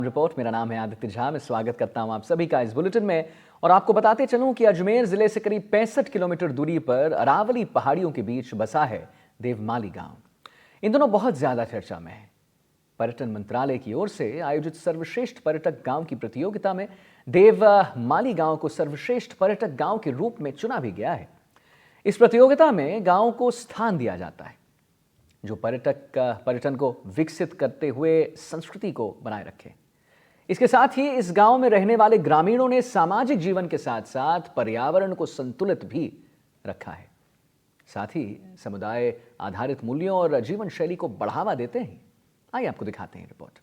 Report. मेरा नाम है आदित्य झा। मैं स्वागत करता हूं आप सभी का इस बुलेटिन में और आपको बताते चलूं कि अजमेर जिले से करीब 65 किलोमीटर दूरी पर अरावली पहाड़ियों के बीच बसा है देवमाली गांव। इन दिनों बहुत ज्यादा चर्चा में है। पर्यटन मंत्रालय की ओर से आयोजित सर्वश्रेष्ठ पर्यटक गांव की प्रतियोगिता में देवमाली गांव को सर्वश्रेष्ठ पर्यटक गांव के रूप में चुना भी गया है। इस प्रतियोगिता में गांव को स्थान दिया जाता है जो पर्यटन को विकसित करते हुए संस्कृति को बनाए रखे। इसके साथ ही इस गांव में रहने वाले ग्रामीणों ने सामाजिक जीवन के साथ साथ पर्यावरण को संतुलित भी रखा है। साथ ही समुदाय आधारित मूल्यों और जीवन शैली को बढ़ावा देते हैं। आइए आपको दिखाते हैं रिपोर्ट।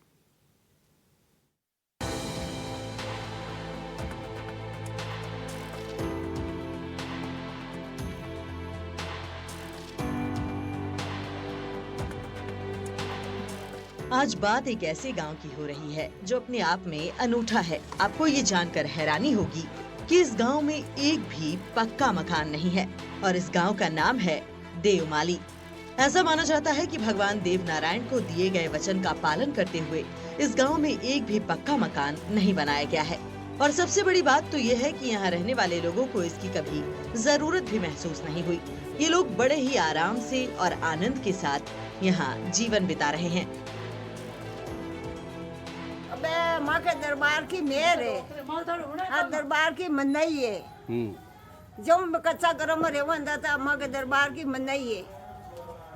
आज बात एक ऐसे गांव की हो रही है जो अपने आप में अनूठा है। आपको ये जानकर हैरानी होगी कि इस गांव में एक भी पक्का मकान नहीं है और इस गांव का नाम है देवमाली। ऐसा माना जाता है कि भगवान देव नारायण को दिए गए वचन का पालन करते हुए इस गांव में एक भी पक्का मकान नहीं बनाया गया है। और सबसे बड़ी बात तो ये है कि यहाँ रहने वाले लोगों को इसकी कभी जरूरत भी महसूस नहीं हुई। ये लोग बड़े ही आराम से और आनंद के साथ यहाँ जीवन बिता रहे हैं। माँ के दरबार की मेहर है, दरबार की मनाई है। जो कच्चा गरम रेवन था माँ के दरबार की मनाई है।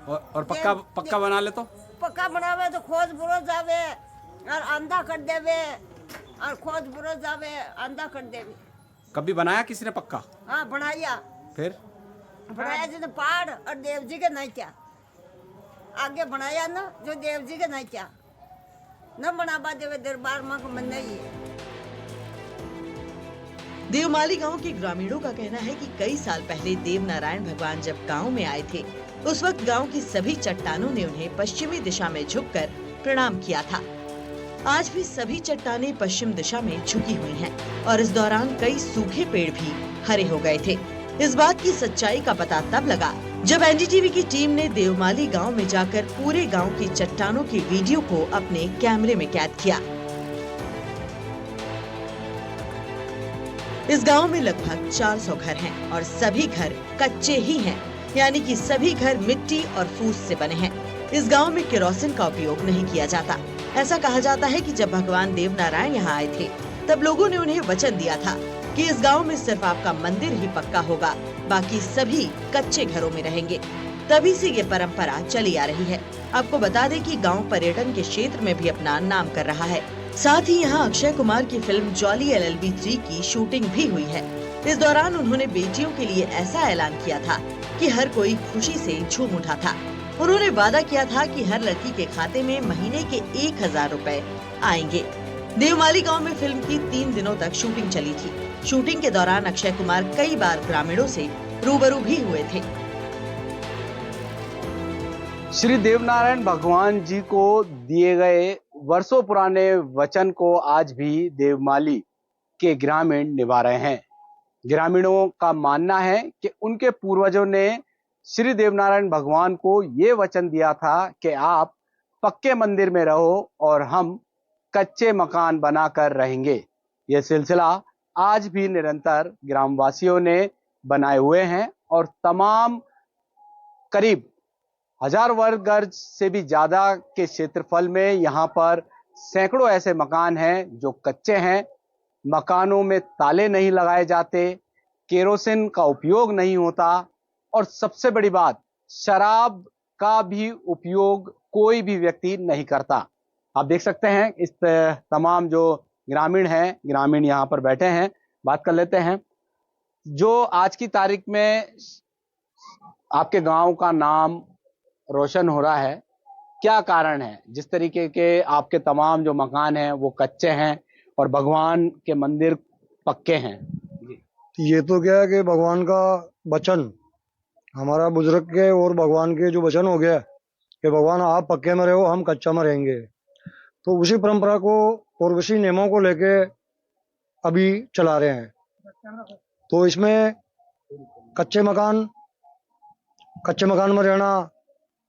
और पक्का बना ले तो पक्का बनावे तो खोज बुरो जावे और अंधा कर देवे और खोज बुरो जावे अंधा कर देवे। कभी बनाया किसी ने पक्का? हाँ बनाया। फिर बनाया जिसने पहाड़ और देव जी के नहीं क्या आगे बनाया ना, जो देव जी के नहीं क्या न बनावा देवे दरबार माँ को मन नहीं है। देवमाली गांव के ग्रामीणों का कहना है कि कई साल पहले देव नारायण भगवान जब गांव में आए थे उस वक्त गांव की सभी चट्टानों ने उन्हें पश्चिमी दिशा में झुककर प्रणाम किया था। आज भी सभी चट्टानें पश्चिम दिशा में झुकी हुई हैं और इस दौरान कई सूखे पेड़ भी हरे हो गए थे। इस बात की सच्चाई का पता तब लगा जब एनडीटीवी की टीम ने देवमाली गांव में जाकर पूरे गांव की चट्टानों के वीडियो को अपने कैमरे में कैद किया। इस गांव में लगभग 400 घर हैं और सभी घर कच्चे ही हैं, यानी कि सभी घर मिट्टी और फूस से बने हैं। इस गांव में केरोसिन का उपयोग नहीं किया जाता। ऐसा कहा जाता है कि जब भगवान देव नारायण यहाँ आए थे तब लोगों ने उन्हें वचन दिया था कि इस गांव में सिर्फ आपका मंदिर ही पक्का होगा, बाकी सभी कच्चे घरों में रहेंगे। तभी से ये परंपरा चली आ रही है। आपको बता दें कि गांव पर्यटन के क्षेत्र में भी अपना नाम कर रहा है। साथ ही यहाँ अक्षय कुमार की फिल्म जॉली LLB 3 की शूटिंग भी हुई है। इस दौरान उन्होंने बेटियों के लिए ऐसा ऐलान किया था कि हर कोई खुशी से झूम उठा था। उन्होंने वादा किया था कि हर लड़की के खाते में महीने के 1000 रुपए आएंगे। देवमाली गांव में फिल्म की 3 दिनों तक शूटिंग चली थी। शूटिंग के दौरान अक्षय कुमार कई बार ग्रामीणों से रूबरू भी हुए थे। श्री देवनारायण भगवान जी को दिए गए वर्षों पुराने वचन को आज भी देवमाली के ग्रामीण निभा रहे हैं। ग्रामीणों का मानना है कि उनके पूर्वजों ने श्री देवनारायण भगवान को ये वचन दिया था कि आप पक्के मंदिर में रहो और हम कच्चे मकान बनाकर रहेंगे। यह सिलसिला आज भी निरंतर ग्रामवासियों ने बनाए हुए हैं और तमाम करीब 1000 वर्ग गज से भी ज्यादा के क्षेत्रफल में यहाँ पर सैकड़ों ऐसे मकान हैं जो कच्चे हैं। मकानों में ताले नहीं लगाए जाते, केरोसिन का उपयोग नहीं होता और सबसे बड़ी बात, शराब का भी उपयोग कोई भी व्यक्ति नहीं करता। आप देख सकते हैं इस तमाम जो ग्रामीण यहाँ पर बैठे हैं। बात कर लेते हैं। जो आज की तारीख में आपके गांव का नाम रोशन हो रहा है, क्या कारण है? जिस तरीके के आपके तमाम जो मकान हैं वो कच्चे हैं और भगवान के मंदिर पक्के हैं। ये तो क्या है कि भगवान का वचन, हमारा बुजुर्ग के और भगवान के जो वचन हो गया कि भगवान आप पक्के में रहो, हम कच्चा में रहेंगे, तो उसी परंपरा को और उसी नियमों को लेके अभी चला रहे हैं। तो इसमें कच्चे मकान में रहना,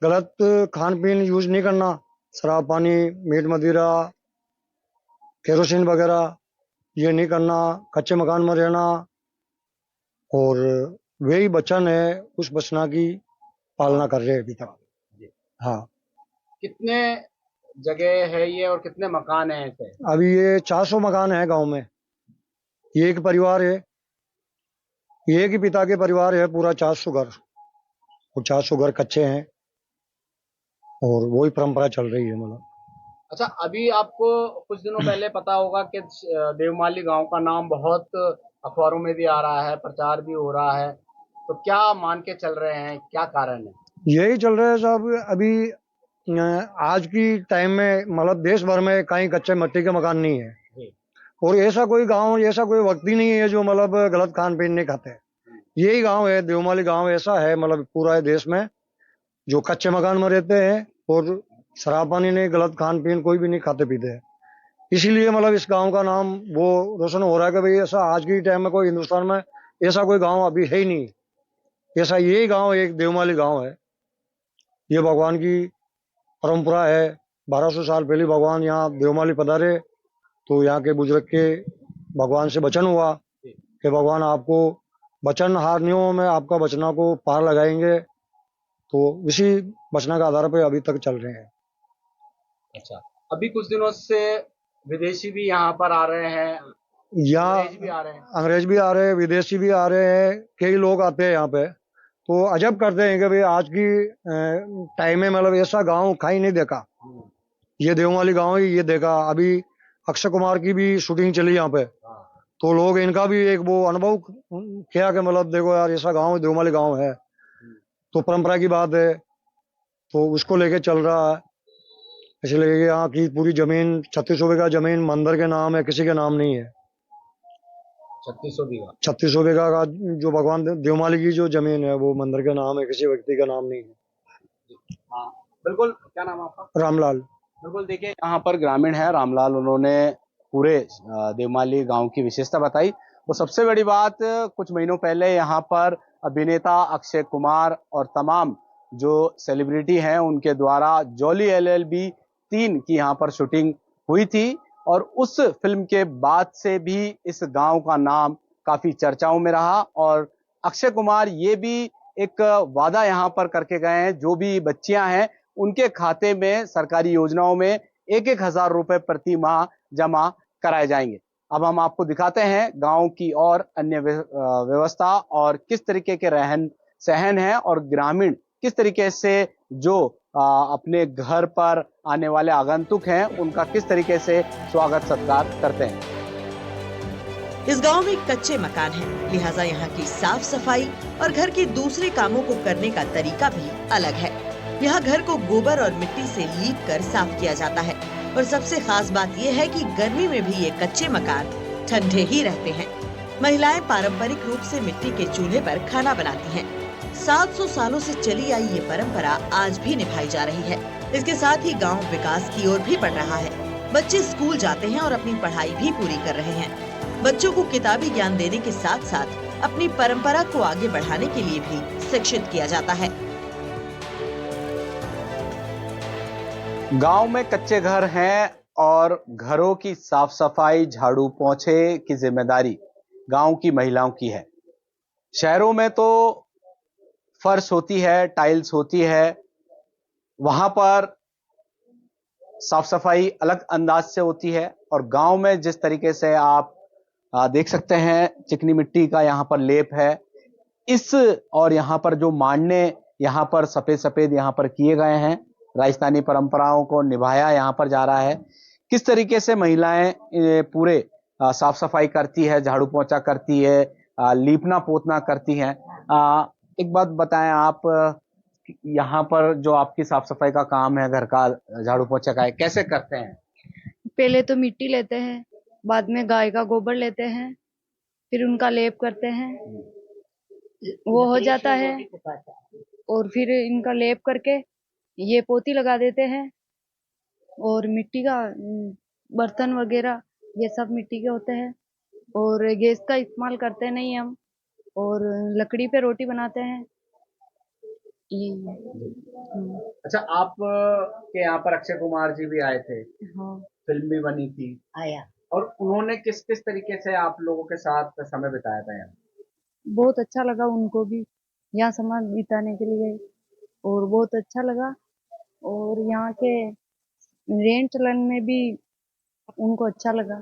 गलत खान पीन यूज नहीं करना, शराब पानी मीट मदिरा केरोसिन वगैरह ये नहीं करना, कच्चे मकान में रहना, और वही वचन है, उस वचना की पालना कर रहे हैं अभी तक। हाँ, कितने जगह है ये और कितने मकान हैं ऐसे? अभी ये 400 मकान है गांव में। ये एक परिवार है, ये एक ही पिता के परिवार है, पूरा 400 घर, और 400 घर कच्चे हैं, और वही परंपरा चल रही है मतलब। अच्छा, अभी आपको कुछ दिनों पहले पता होगा कि देवमाली गांव का नाम बहुत अखबारों में भी आ रहा है, प्रचार भी हो रहा है, तो क्या मान के चल रहे हैं, क्या कारण है? यही चल रहा है साहब। अभी आज की टाइम में मतलब देश भर में कहीं कच्चे मिट्टी के मकान नहीं है, जी। और ऐसा कोई गांव, ऐसा कोई व्यक्ति नहीं है जो मतलब गलत खान पीन नहीं खाते। यही गांव है, देवमाली गांव ऐसा है मतलब पूरा देश में, जो कच्चे मकान में रहते हैं और शराब पानी नहीं, गलत खान पीन कोई भी नहीं खाते पीते हैं। इसीलिए मतलब इस गांव का नाम वो रोशन हो रहा है कि भाई ऐसा आज की टाइम में कोई हिंदुस्तान में ऐसा कोई गांव अभी है ही नहीं। ऐसा यही गांव एक देवमाली गांव है। ये भगवान की परंपरा है। 1200 साल पहले भगवान यहाँ देवमाली पधारे, तो यहाँ के बुजुर्ग के भगवान से वचन हुआ कि भगवान आपको वचन हारनियों में आपका वचना को पार लगाएंगे। तो इसी वचना के आधार पर अभी तक चल रहे हैं। अच्छा, अभी कुछ दिनों से विदेशी भी यहाँ पर आ रहे हैं, यहाँ अंग्रेज भी आ रहे हैं। अंग्रेज भी आ रहे हैं, विदेशी भी आ रहे हैं, कई लोग आते हैं यहाँ पे। तो अजब करते हैं कि भाई आज की टाइम में मतलब ऐसा गांव कहीं नहीं देखा। ये देवमाली गांव ही ये देखा। अभी अक्षय कुमार की भी शूटिंग चली यहाँ पे, तो लोग इनका भी एक वो अनुभव किया कि मतलब देखो यार ऐसा गांव देवमाली गांव है, तो परंपरा की बात है, तो उसको लेके चल रहा है। इसलिए यहाँ की पूरी जमीन 3600 बीघा जमीन मंदिर के नाम है, किसी के नाम नहीं है। 3600 बीघा। 3600 बीघा का जो भगवान देवमाली की जो जमीन है वो मंदिर के नाम है, किसी व्यक्ति का नाम नहीं है। हाँ, बिल्कुल। क्या नाम है आपका? रामलाल। बिल्कुल, देखिए यहाँ पर ग्रामीण है रामलाल, उन्होंने पूरे देवमाली गांव की विशेषता बताई। वो सबसे बड़ी बात, कुछ महीनों पहले यहाँ पर अभिनेता अक्षय कुमार और तमाम जो सेलिब्रिटी हैं उनके द्वारा जॉली LLB 3 की यहाँ पर शूटिंग हुई थी, और उस फिल्म के बाद से भी इस गांव का नाम काफी चर्चाओं में रहा। और अक्षय कुमार ये भी एक वादा यहाँ पर करके गए हैं, जो भी बच्चियां हैं उनके खाते में सरकारी योजनाओं में 1,000 रुपए प्रति माह जमा कराए जाएंगे। अब हम आपको दिखाते हैं गांव की और अन्य व्यवस्था और किस तरीके के रहन सहन है, और ग्रामीण किस तरीके से जो अपने घर पर आने वाले आगंतुक हैं उनका किस तरीके से स्वागत सत्कार करते हैं। इस गांव में कच्चे मकान हैं, लिहाजा यहाँ की साफ सफाई और घर के दूसरे कामों को करने का तरीका भी अलग है। यहाँ घर को गोबर और मिट्टी से लीप कर साफ किया जाता है, और सबसे खास बात यह है कि गर्मी में भी ये कच्चे मकान ठंडे ही रहते हैं। महिलाएं पारंपरिक रूप से मिट्टी के चूल्हे पर खाना बनाती हैं। 700 सालों से चली आई ये परंपरा आज भी निभाई जा रही है। इसके साथ ही गांव विकास की ओर भी बढ़ रहा है। बच्चे स्कूल जाते हैं और अपनी पढ़ाई भी पूरी कर रहे हैं। बच्चों को किताबी ज्ञान देने के साथ साथ अपनी परंपरा को आगे बढ़ाने के लिए भी शिक्षित किया जाता है। गांव में कच्चे घर हैं और घरों की साफ सफाई, झाड़ू पोंछे की जिम्मेदारी गांव की महिलाओं की है। शहरों में तो फर्श होती है, टाइल्स होती है, वहां पर साफ सफाई अलग अंदाज से होती है। और गांव में जिस तरीके से आप देख सकते हैं, चिकनी मिट्टी का यहाँ पर लेप है, इस और यहाँ पर जो मांडने यहाँ पर सफेद सफेद यहाँ पर किए गए हैं, राजस्थानी परंपराओं को निभाया यहाँ पर जा रहा है। किस तरीके से महिलाएं पूरे साफ सफाई करती है, झाड़ू पोंछा करती है, लीपना पोतना करती हैं। एक बात बताएं आप, यहाँ पर जो आपकी साफ सफाई का काम है, घर का झाड़ू पोंछा का है, कैसे करते हैं? पहले तो मिट्टी लेते हैं, बाद में गाय का गोबर लेते हैं, फिर उनका लेप करते हैं, वो हो जाता है, और फिर इनका लेप करके ये पोती लगा देते हैं। और मिट्टी का बर्तन वगैरह ये सब मिट्टी के होते हैं, और गैस का इस्तेमाल करते नहीं हम, और लकड़ी पे रोटी बनाते हैं। ये अच्छा, आप के यहाँ पर अक्षय कुमार जी भी आए थे, हाँ, फिल्म भी बनी थी। आया और उन्होंने किस किस तरीके से आप लोगों के साथ समय बिताया था यहाँ? बहुत अच्छा लगा उनको भी यहाँ समय बिताने के लिए, और बहुत अच्छा लगा। और यहाँ के रेंट चलन में भी उनको अच्छा लगा।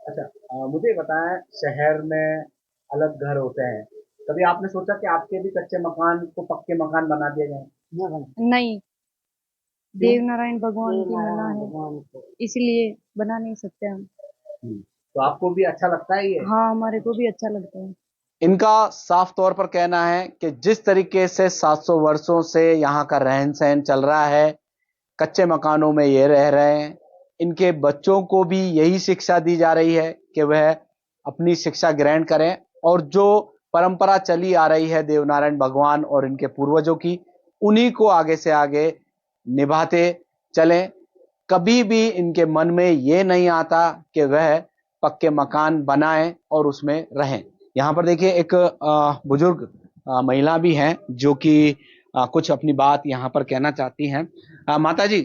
अच्छा, मुझे बताएं, शहर में अलग घर होते हैं, कभी आपने सोचा कि आपके भी कच्चे मकान को पक्के मकान बना दिए जाए? नहीं, क्यों? देव नारायण भगवान की मना है, इसलिए बना नहीं सकते हम। तो आपको भी अच्छा लगता है ये? हाँ, हमारे को भी अच्छा लगता है। इनका साफ तौर पर कहना है कि जिस तरीके से 700 वर्षों से यहाँ का रहन सहन चल रहा है, कच्चे मकानों में ये रह रहे हैं, इनके बच्चों को भी यही शिक्षा दी जा रही है कि वह अपनी शिक्षा ग्रहण करें और जो परंपरा चली आ रही है देवनारायण भगवान और इनके पूर्वजों की, उन्हीं को आगे से आगे निभाते चलें। कभी भी इनके मन में ये नहीं आता कि वह पक्के मकान बनाएं और उसमें रहें। यहाँ पर देखिए एक बुजुर्ग महिला भी हैं जो कि कुछ अपनी बात यहाँ पर कहना चाहती हैं। माता जी,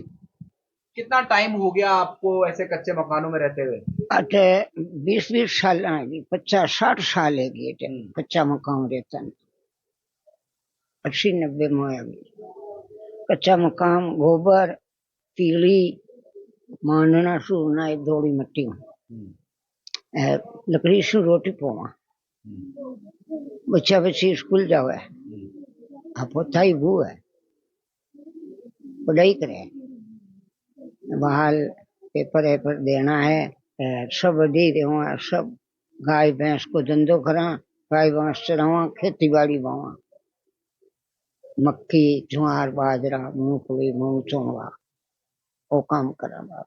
कितना टाइम हो गया आपको ऐसे कच्चे मकानों में रहते हुए? अटे 20 साल 50-60 है गए कच्चा मकान रहता है। 80-90 में आ गई कच्चा मकान, गोबर, तीली मांडना सूना दौड़ी मिट्टी में लकड़ी से रोटी पोवा, बच्चा बच्ची स्कूल जावे, पोता ही वो है पढ़ाई करे, बाहर पेपर देना है, सब दे रहे सब। गाय भैंस को धंधो करा, गाय भैंस चरावा, खेती बाड़ी बावा, मक्की ज्वार बाजरा मूंगफली मूंग चौंगा वो काम करा बाप।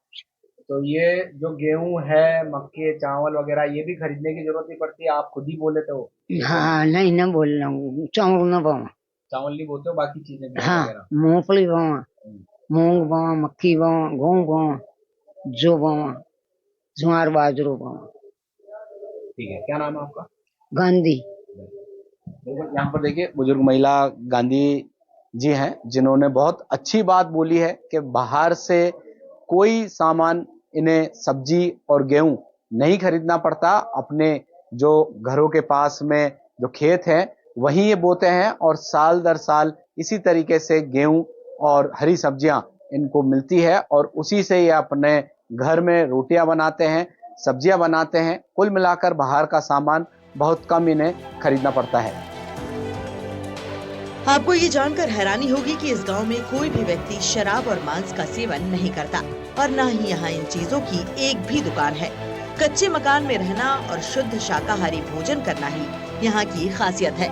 तो ये जो गेहूं है, मक्के चावल वगैरह, ये भी खरीदने की जरूरत नहीं पड़ती, आप खुद ही बोले तो? हाँ नहीं न बोल रहा हूँ, चावल न बावा, चावल नहीं बोते हो, बाकी चीजें हाँ वगैरह? मूंगफली बावा, मूंग बावा, मक्की बावा, गेहूं बावा, जो बावा, ज्वार बाजरो बावा। ठीक है, क्या नाम है आपका? गांधी। बिल्कुल, यहाँ पर देखिए बुजुर्ग महिला गांधी जी हैं जिन्होंने बहुत अच्छी बात बोली है कि बाहर से कोई सामान इन्हें सब्जी और गेहूं नहीं खरीदना पड़ता, अपने जो घरों के पास में जो खेत है वहीं ये बोते हैं और साल दर साल इसी तरीके से गेहूं और हरी सब्जियां इनको मिलती है और उसी से ये अपने घर में रोटियां बनाते हैं, सब्जियां बनाते हैं। कुल मिलाकर बाहर का सामान बहुत कम इन्हें खरीदना पड़ता है। आपको ये जानकर हैरानी होगी कि इस गांव में कोई भी व्यक्ति शराब और मांस का सेवन नहीं करता और न ही यहाँ इन चीजों की एक भी दुकान है। कच्चे मकान में रहना और शुद्ध शाकाहारी भोजन करना ही यहाँ की खासियत है।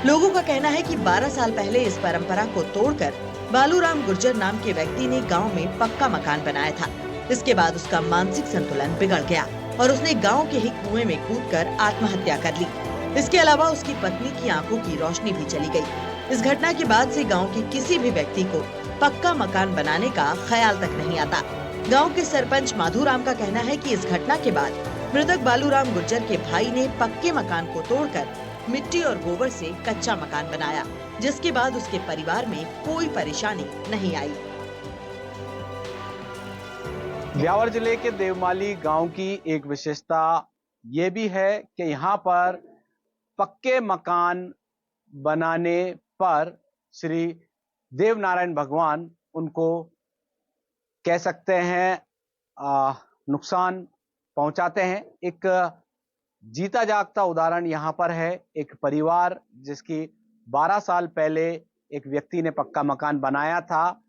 लोगों का कहना है कि 12 साल पहले इस परंपरा को तोड़कर बालूराम गुर्जर नाम के व्यक्ति ने गाँव में पक्का मकान बनाया था। इसके बाद उसका मानसिक संतुलन बिगड़ गया और उसने गाँव के ही कुएं में कूदकर आत्महत्या कर ली। इसके अलावा उसकी पत्नी की आंखों की रोशनी भी चली गई। इस घटना के बाद से गांव के किसी भी व्यक्ति को पक्का मकान बनाने का ख्याल तक नहीं आता। गांव के सरपंच माधुराम का कहना है कि इस घटना के बाद मृतक बालूराम गुर्जर के भाई ने पक्के मकान को तोड़कर मिट्टी और गोबर से कच्चा मकान बनाया, जिसके बाद उसके परिवार में कोई परेशानी नहीं आई। ब्यावर जिले के देवमाली गांव की एक विशेषता ये भी है कि यहाँ पर पक्के मकान बनाने पर श्री देवनारायण भगवान उनको कह सकते हैं नुकसान पहुंचाते हैं। एक जीता जागता उदाहरण यहाँ पर है। एक परिवार जिसकी 12 साल पहले एक व्यक्ति ने पक्का मकान बनाया था,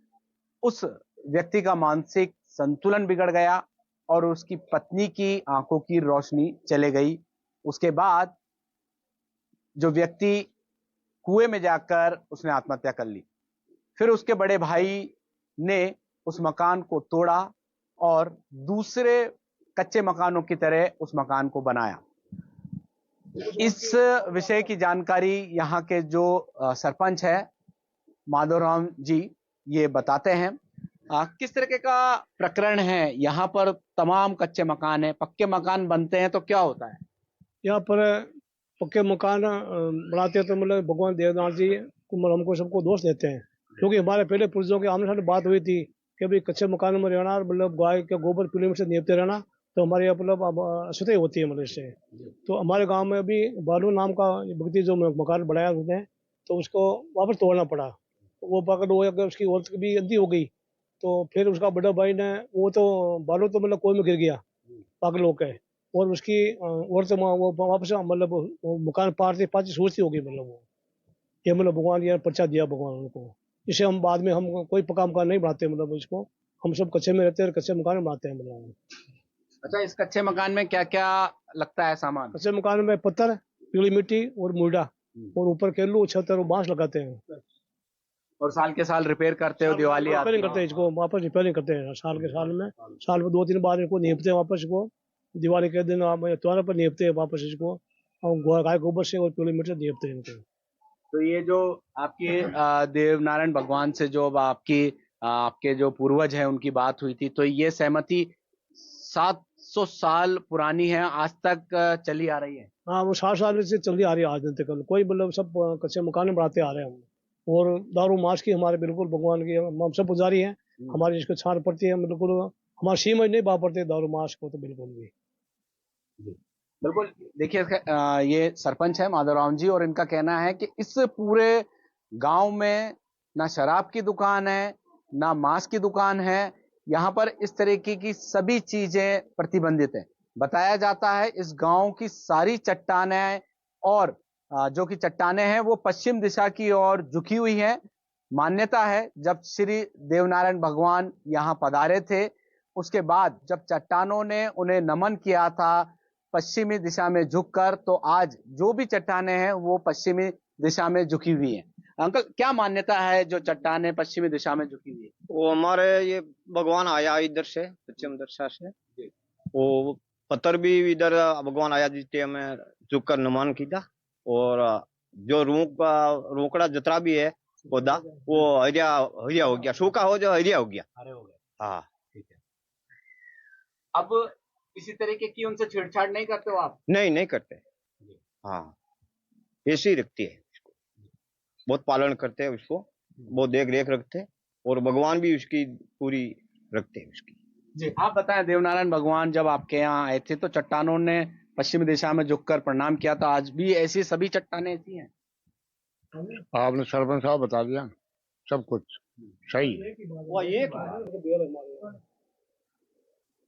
उस व्यक्ति का मानसिक संतुलन बिगड़ गया और उसकी पत्नी की आंखों की रोशनी चले गई। उसके बाद जो व्यक्ति कुएं में जाकर उसने आत्महत्या कर ली। फिर उसके बड़े भाई ने उस मकान को तोड़ा और दूसरे कच्चे मकानों की तरह उस मकान को बनाया। इस विषय की जानकारी यहाँ के जो सरपंच है माधोराम जी ये बताते हैं। किस तरीके का प्रकरण है? यहाँ पर तमाम कच्चे मकान है, पक्के मकान बनते हैं तो क्या होता है? यहाँ पर पक्के मकान बनाते हैं तो मतलब भगवान देवनाथ जी को हमको सबको दोष देते हैं, क्योंकि हमारे पहले पुरुषों के आमने सामने बात हुई थी कि भाई कच्चे मकान में रहना, मतलब गाय के गोबर पीले मिट्टी से नीपते रहना, तो हमारे मतलब अशुद्धि होती है मतलब इससे। तो हमारे गांव में अभी बालू नाम का व्यक्ति जो मकान बनाया उसने, तो उसको वापस तोड़ना पड़ा। वो पकड़ वो अगर उसकी औरत भी अंधी हो गई, तो फिर उसका बड़ा भाई ने, वो तो बालू तो मतलब कुएं में गिर गया पागल होकर, और उसकी औरत वो वापस मतलब वो मकान पार पाची सोचती होगी, मतलब वो ये मतलब भगवान ये पर्चा दिया भगवान उनको। इसे हम बाद में हम कोई पक्का मकान नहीं बनाते, मतलब इसको हम सब कच्चे में रहते हैं, कच्चे मकान में बनाते हैं मतलब। अच्छा, इस कच्चे मकान में क्या क्या लगता है सामान? कच्चे मकान में पत्थर, पीली मिट्टी और मुर्डा, और ऊपर केलू, छत और बांस लगाते हैं। और साल के साल रिपेयर करते हो, दिवाली आती रिपेयरिंग है। करते हैं इसको, वापस रिपेयरिंग करते हैं साल के साल में, साल में 2-3 बार इनको नीपते हैं वापस इसको। दिवाली के दिन त्योहार पर नीपते हैं वापस इसको, और गाय गोबर से और पीली मिट्टी से नीपते हैं इनको। तो ये जो आपके देवनारायण भगवान से जो अब आपके जो पूर्वज हैं उनकी बात हुई थी, तो ये सहमति 700 साल पुरानी है, आज तक चली आ रही है। हाँ, वो 60 साल से चलती आ रही है आज दिन तक। कोई मतलब सब कच्चे मकान में बनाते आ रहे हैं हम। और दारू मास की हमारे बिल्कुल भगवान की, हम सब पुजारी हैं, हमारी इसको छान पड़ती है बिल्कुल। हमारे सीमज नहीं बा पड़ते दारू मास को तो बिल्कुल भी। बिल्कुल। देखिए, ये सरपंच है माधवराव जी, और इनका कहना है कि इस पूरे गांव में ना शराब की दुकान है, ना मांस की दुकान है। यहाँ पर इस तरीके की सभी चीजें प्रतिबंधित है। बताया जाता है इस गांव की सारी चट्टानें और जो कि चट्टानें हैं वो पश्चिम दिशा की ओर झुकी हुई हैं। मान्यता है जब श्री देवनारायण भगवान यहाँ पधारे थे, उसके बाद जब चट्टानों ने उन्हें नमन किया था पश्चिमी दिशा में झुककर, तो आज जो भी चट्टानें हैं वो पश्चिमी दिशा में झुकी हुई हैं। अंकल, क्या मान्यता है जो चट्टानें पश्चिमी दिशा में झुकी हुई है? वो हमारे ये भगवान आया इधर से, पश्चिम दिशा से। वो पत्थर भी इधर भगवान आया जिससे हमें झुक कर नमन किया। और जो रोकड़ा जतरा भी है पौधा, वो हरिया हरिया हो गया, सूखा हो जो हरिया हो गया। हरे हो गए। हाँ, ठीक है। अब किसी तरीके की उनसे छेड़छाड़ नहीं करते हो आप? नहीं करते। हाँ, ऐसी रखती है इसको, बहुत पालन करते हैं उसको, बहुत देख रेख रखते हैं, और भगवान भी उसकी पूरी रखते हैं उसकी। जी, आप बताएं, देवनारायण भगवान जब आपके यहाँ आए थे तो चट्टानों ने पश्चिमी दिशा में झुककर प्रणाम किया था, आज भी ऐसी सभी चट्टानें ऐसी हैं? आपने सरपंच साहब बता दिया, सब कुछ सही है।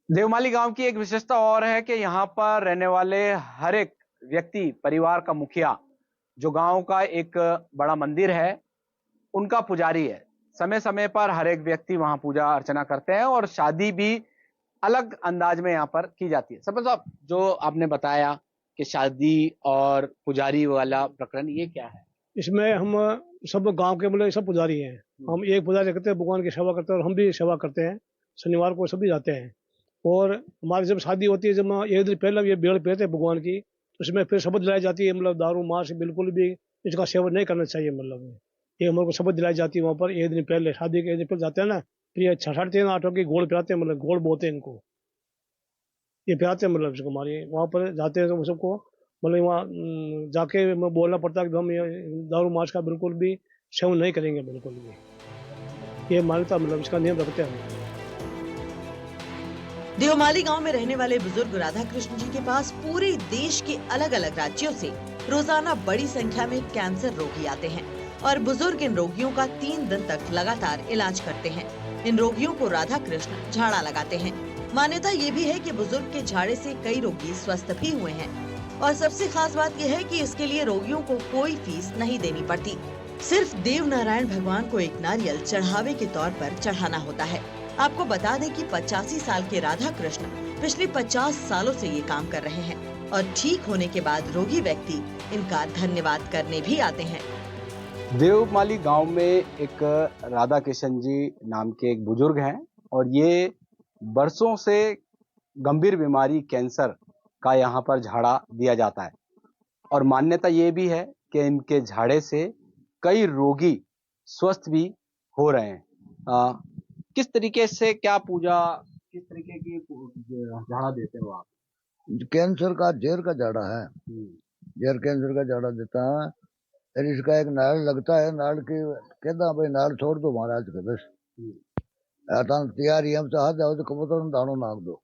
देवमाली गांव की एक विशेषता और है कि यहाँ पर रहने वाले हर एक व्यक्ति, परिवार का मुखिया, जो गांव का एक बड़ा मंदिर है, उनका पुजारी है। समय समय पर हर एक व्यक्ति वहां पूजा अर्चना करते हैं, और शादी भी अलग अंदाज में यहाँ पर की जाती है। सरपंच साहब, जो आपने बताया कि शादी और पुजारी वाला प्रकरण, ये क्या है? इसमें हम सब गांव के मतलब सब पुजारी हैं। हम एक पुजारी करते हैं, भगवान की सेवा करते हैं, और हम भी सेवा करते हैं। शनिवार को सभी जाते हैं। और हमारी जब शादी होती है, जब हम एक दिन पहले ये बेड़ पेते हैं भगवान की, तो उसमें फिर शपथ दिलाई जाती है, मतलब दारू मांस बिल्कुल भी इसका सेवन नहीं करना चाहिए। मतलब ये हमारे को शपथ दिलाई जाती है वहाँ पर एक दिन पहले, शादी के एक दिन पहले जाते हैं ना, फिर ये 3.5-8 की गोल पिलाते हैं, मतलब गोल बोते हैं इनको, ये पिलाते हैं। मतलब इसको हमारे वहाँ पर जाते हैं तो सबको मतलब वहाँ जाके बोलना पड़ता है कि हम ये दारू मांस का बिल्कुल भी सेवन नहीं करेंगे बिल्कुल भी। ये मान्यता, मतलब इसका नियम रखते हैं हम। देवमाली गांव में रहने वाले बुजुर्ग राधा कृष्ण जी के पास पूरे देश के अलग अलग राज्यों से रोजाना बड़ी संख्या में कैंसर रोगी आते हैं, और बुजुर्ग इन रोगियों का 3 दिन तक लगातार इलाज करते हैं। इन रोगियों को राधा कृष्ण झाड़ा लगाते हैं। मान्यता ये भी है कि बुजुर्ग के झाड़े से कई रोगी स्वस्थ भी हुए हैं, और सबसे खास बात यह है कि इसके लिए रोगियों को कोई फीस नहीं देनी पड़ती। सिर्फ देवनारायण भगवान को एक नारियल चढ़ावे के तौर पर चढ़ाना होता है। आपको बता दें कि 85 साल के राधा कृष्ण पिछले 50 सालों से ये काम कर रहे हैं, और ठीक होने के बाद रोगी व्यक्ति इनका धन्यवाद करने भी आते हैं। देवमाली गांव में एक राधा किशन जी नाम के एक बुजुर्ग हैं, और ये बरसों से गंभीर बीमारी कैंसर का यहाँ पर झाड़ा दिया जाता है। और मान्यता ये भी है कि इनके झाड़े से कई रोगी स्वस्थ भी हो रहे हैं। किस तरीके से, क्या पूजा, किस तरीके की झाड़ा देते हो आप? कैंसर का जहर का झाड़ा है, जहर कैंसर का झाड़ा देता है। फिर इसका एक नाल लगता है, नाल की कहता भाई नाल छोड़ दो महाराज के, बस आता तैयारी हम चाह जाओ तो कबूतर में दानो नाक दो,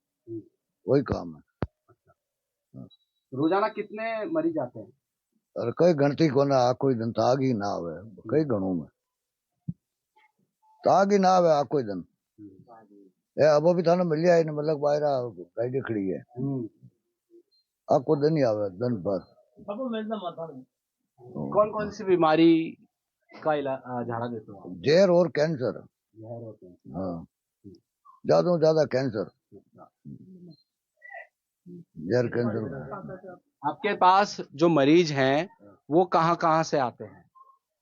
वही काम है। रोजाना कितने मरीज आते हैं? और कई गणती को ना कोई दिन ताग ही ना आवे, कई गणों में ताग ही ना आवे आ कोई दिन। ये अब भी थाने मिल जाए मतलब बाहर गाड़ी खड़ी है, आपको दिन ही आवे दिन भर। कौन कौन सी बीमारी का झाड़ा देते हो? जहर और कैंसर। हाँ, ज्यादा से ज्यादा कैंसर, जहर कैंसर। आपके पास जो मरीज हैं वो कहाँ से आते हैं?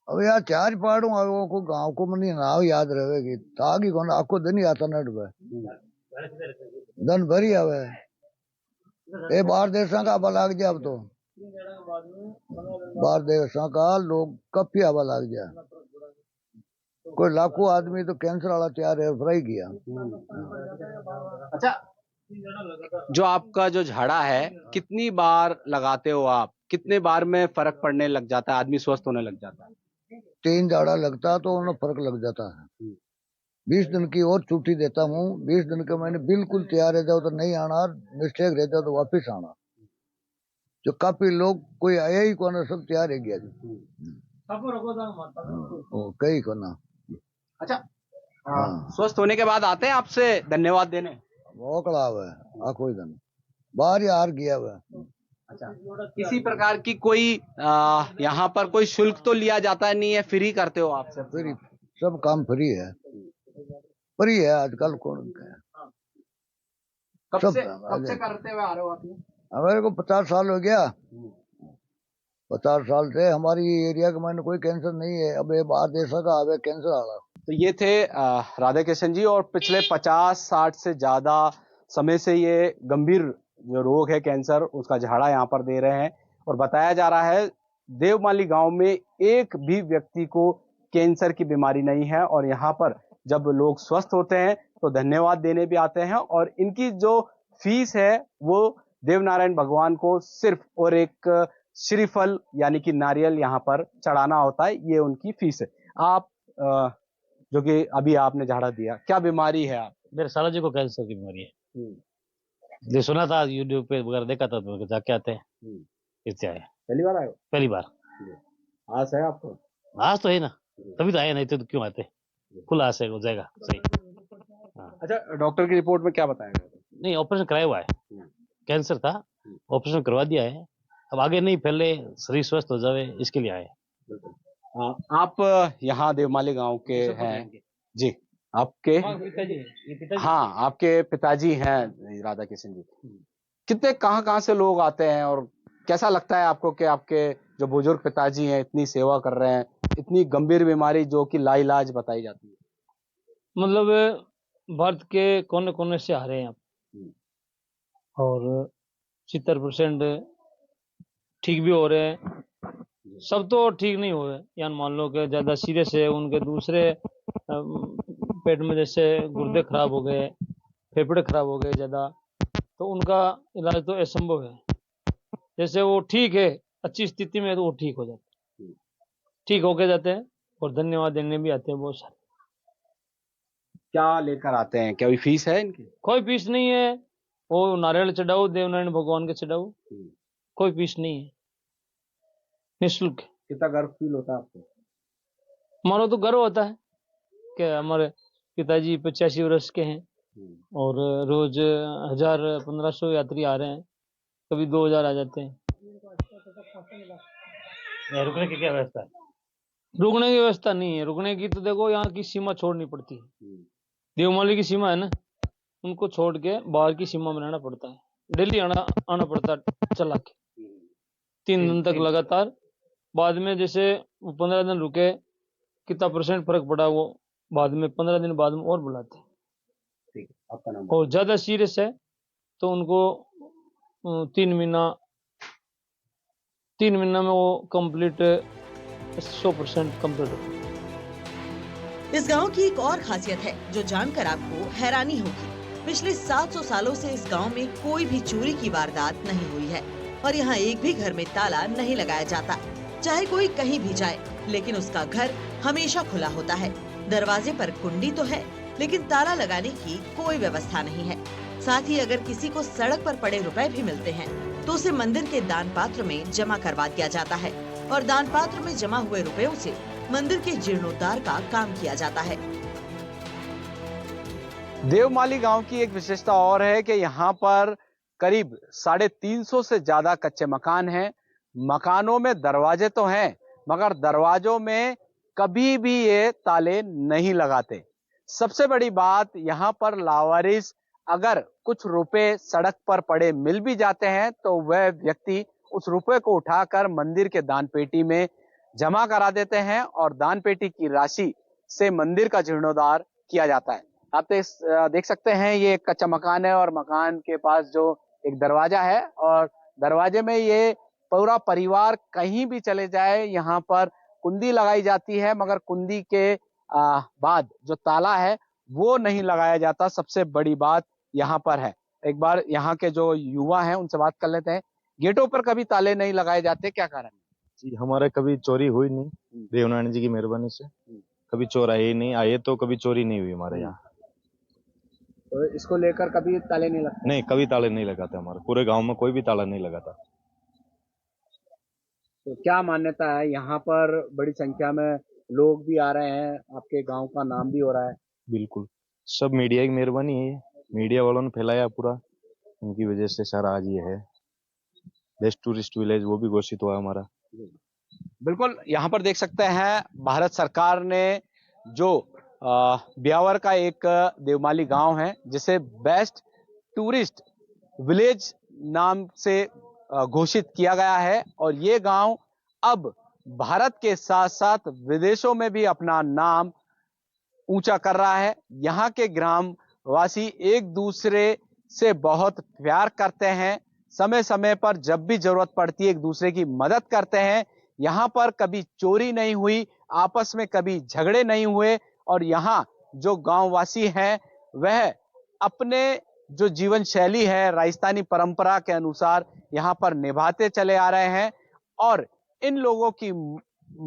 अब यार चार पहाड़ों वो को गांव को मनी नाव याद रहेगी, ताग ही कौन आपको दिन ही आता नट पे, दिन भर ही आवे। ये बाहर देशों का हवा लग जाए, अब तो बाहर देशों का लोग कब ही हवा लग जाए, कोई लाखों आदमी तो कैंसर वाला तैयार है फ्राई किया। अच्छा, जो आपका जो झाड़ा है कितनी बार लगाते हो आप? कितने बार में फर्क पड़ने लग जाता है, आदमी स्वस्थ होने लग जाता है? 3 झाड़ा लगता तो उन्हें फर्क लग जाता है। 20 दिन की और छुट्टी देता हूँ, 20 दिन के मैंने बिल्कुल तैयार रह जाओ तो नहीं आना, मिस्टेक रह जाओ तो वापिस आना। जो काफी लोग कोई आया ही कौन, सब तैयार है गया कई को ना। अच्छा, स्वस्थ होने के बाद आते हैं आपसे धन्यवाद देने? मोकला हुआ है कोई दिन बाहर ही हार गया हुआ। अच्छा, किसी प्रकार की कोई यहाँ पर कोई शुल्क तो लिया जाता नहीं है, फ्री करते हो आप? फ्री, सब काम फ्री है, फ्री है आजकल। कौन कब से करते हुए आ रहे हो आप? हमारे को 50 साल हो गया, 50 साल से हमारी एरिया के मैंने कोई कैंसर नहीं है। अब ये बाहर देश का आवे कैंसर वाला। तो ये थे राधा किशन जी, और पिछले 50-60 से ज्यादा समय से ये गंभीर जो रोग है कैंसर, उसका झाड़ा यहाँ पर दे रहे हैं। और बताया जा रहा है देवमाली गांव में एक भी व्यक्ति को कैंसर की बीमारी नहीं है, और यहाँ पर जब लोग स्वस्थ होते हैं तो धन्यवाद देने भी आते हैं। और इनकी जो फीस है वो देवनारायण भगवान को सिर्फ और एक श्रीफल यानी कि नारियल यहाँ पर चढ़ाना होता है, ये उनकी फीस है। आप जो कि अभी आपने झाड़ा दिया, क्या बीमारी है आप? मेरे साला जी को कैंसर की बीमारी है। ये सुना था यूट्यूब पे वगैरह, देखा था तो जाके आते हैं, इससे आए। पहली बार आए हो? पहली बार। आस है आपको? आज तो है ना, तभी तो आए, नहीं तो क्यों आते। खुला आस है, हो जाएगा सही। अच्छा, डॉक्टर की रिपोर्ट में क्या बताया गया? नहीं, ऑपरेशन कराया हुआ है, कैंसर था, ऑपरेशन करवा दिया है। अब आगे नहीं फैले, शरीर स्वस्थ हो जाए, इसके लिए आए। आप यहाँ देवमाली गांव के हैं जी? आपके हाँ, आपके पिताजी हैं राधा किशन जी। कितने कहाँ से लोग आते हैं, और कैसा लगता है आपको कि आपके जो बुजुर्ग पिताजी हैं इतनी सेवा कर रहे हैं, इतनी गंभीर बीमारी जो कि लाइलाज बताई जाती है? मतलब भारत के कोने कोने से आ रहे हैं आप, और 70% ठीक भी हो रहे हैं। सब तो ठीक नहीं हो रहे, यानी मान लो कि ज्यादा सीरियस है, उनके दूसरे पेट में जैसे गुर्दे खराब हो गए, फेफड़े खराब हो गए ज्यादा, तो उनका इलाज तो असंभव है। जैसे वो ठीक है, अच्छी स्थिति में है, तो वो ठीक हो जाते हैं, ठीक होके जाते हैं, और धन्यवाद देने भी आते हैं बहुत सारे। क्या लेकर आते हैं? क्या कोई फीस है इनकी? कोई फीस नहीं है, वो नारियल चढ़ाओ, देवनारायण भगवान के चढ़ाओ, कोई फीस नहीं है, निःशुल्क। कितना गर्व फील होता है आपको? हमारा तो गर्व होता है कि हमारे पिताजी 85 वर्ष के हैं, और रोज 1000-1500 यात्री आ रहे हैं, कभी 2000 आ जाते हैं। रुकने की क्या व्यवस्था है? रुकने की व्यवस्था नहीं है। रुकने की तो देखो, यहाँ की सीमा छोड़नी पड़ती है। देवमाली की सीमा है ना, उनको छोड़ के बाहर की सीमा में रहना पड़ता है। डेली आना पड़ता है चला के, 3 दिन तक लगातार। बाद में जैसे 15 दिन रुके, कितना % फर्क पड़ा वो बाद में 15 दिन बाद में और बुलाते हैं। ठीक है, आपका नाम? और ज्यादा सीरियस है तो उनको 3 महीना में वो कंप्लीट 100% कंप्लीट हो। इस गांव की एक और खासियत है जो जानकर आपको हैरानी होगी। पिछले 700 सालों से इस गांव में कोई भी चोरी की वारदात नहीं हुई है, और यहाँ एक भी घर में ताला नहीं लगाया जाता। चाहे कोई कहीं भी जाए, लेकिन उसका घर हमेशा खुला होता है। दरवाजे पर कुंडी तो है, लेकिन ताला लगाने की कोई व्यवस्था नहीं है। साथ ही अगर किसी को सड़क पर पड़े रुपए भी मिलते हैं तो उसे मंदिर के दान पात्र में जमा करवा दिया जाता है और दान पात्र में जमा हुए रुपयों से मंदिर के जीर्णोद्धार का काम किया जाता है। देवमाली गांव की एक विशेषता और है कि यहाँ पर करीब 350 से ज्यादा कच्चे मकान हैं। मकानों में दरवाजे तो हैं, मगर दरवाजों में कभी भी ये ताले नहीं लगाते। सबसे बड़ी बात, यहाँ पर लावारिस अगर कुछ रुपए सड़क पर पड़े मिल भी जाते हैं तो वह व्यक्ति उस रुपए को उठाकर मंदिर के दान पेटी में जमा करा देते हैं और दान पेटी की राशि से मंदिर का जीर्णोद्धार किया जाता है। आप देख सकते हैं ये एक कच्चा मकान है और मकान के पास जो एक दरवाजा है और दरवाजे में ये पूरा परिवार कहीं भी चले जाए, यहाँ पर कुंडी लगाई जाती है, मगर कुंडी के बाद जो ताला है वो नहीं लगाया जाता। सबसे बड़ी बात यहाँ पर है। एक बार यहाँ के जो युवा हैं उनसे बात कर लेते हैं। गेटों पर कभी ताले नहीं लगाए जाते, क्या कारण है? जी, हमारे कभी चोरी हुई नहीं, देवनारायण जी की मेहरबानी से कभी चोर आए ही नहीं, आए तो कभी चोरी नहीं हुई हमारे यहाँ। तो इसको लेकर कभी ताले नहीं लगते? नहीं, कभी ताले नहीं लगाते। हमारे पूरे गांव में कोई भी ताला नहीं लगाता। तो क्या मान्यता है? यहाँ पर बड़ी संख्या में लोग भी आ रहे हैं, आपके गांव का नाम भी हो रहा है। बिल्कुल, सब मीडिया की मेहरबानी है। मीडिया वालों ने फैलाया पूरा, उनकी वजह से सर आज ये है। बेस्ट टूरिस्ट विलेज वो भी घोषित हुआ हमारा। बिल्कुल, यहाँ पर देख सकते हैं भारत सरकार ने जो ब्यावर का एक देवमाली गांव है जिसे बेस्ट टूरिस्ट विलेज नाम से घोषित किया गया है और ये गांव अब भारत के साथ साथ विदेशों में भी अपना नाम ऊंचा कर रहा है। यहाँ के ग्रामवासी एक दूसरे से बहुत प्यार करते हैं, समय समय पर जब भी जरूरत पड़ती है एक दूसरे की मदद करते हैं। यहाँ पर कभी चोरी नहीं हुई, आपस में कभी झगड़े नहीं हुए और यहाँ जो गांववासी हैं वह अपने जो जीवन शैली है राजस्थानी परंपरा के अनुसार यहाँ पर निभाते चले आ रहे हैं। और इन लोगों की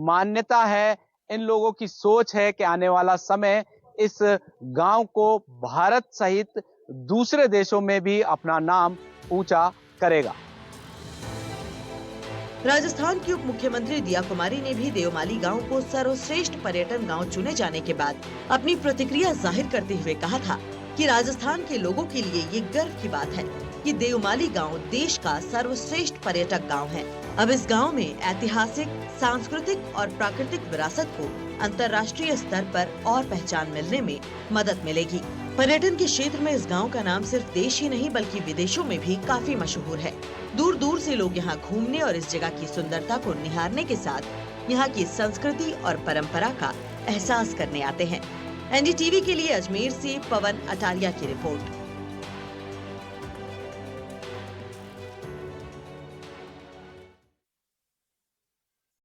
मान्यता है, इन लोगों की सोच है कि आने वाला समय इस गांव को भारत सहित दूसरे देशों में भी अपना नाम ऊंचा करेगा। राजस्थान की उप मुख्यमंत्री दिया कुमारी ने भी देवमाली गांव को सर्वश्रेष्ठ पर्यटन गांव चुने जाने के बाद अपनी प्रतिक्रिया जाहिर करते हुए कहा था कि राजस्थान के लोगों के लिए ये गर्व की बात है कि देवमाली गांव देश का सर्वश्रेष्ठ पर्यटक गांव है। अब इस गांव में ऐतिहासिक, सांस्कृतिक और प्राकृतिक विरासत को अंतर्राष्ट्रीय स्तर पर और पहचान मिलने में मदद मिलेगी। पर्यटन के क्षेत्र में इस गांव का नाम सिर्फ देश ही नहीं बल्कि विदेशों में भी काफी मशहूर है। दूर दूर से लोग यहाँ घूमने और इस जगह की सुंदरता को निहारने के साथ यहाँ की संस्कृति और परंपरा का एहसास करने आते हैं। एनडीटीवी के लिए अजमेर से पवन अटारिया की रिपोर्ट।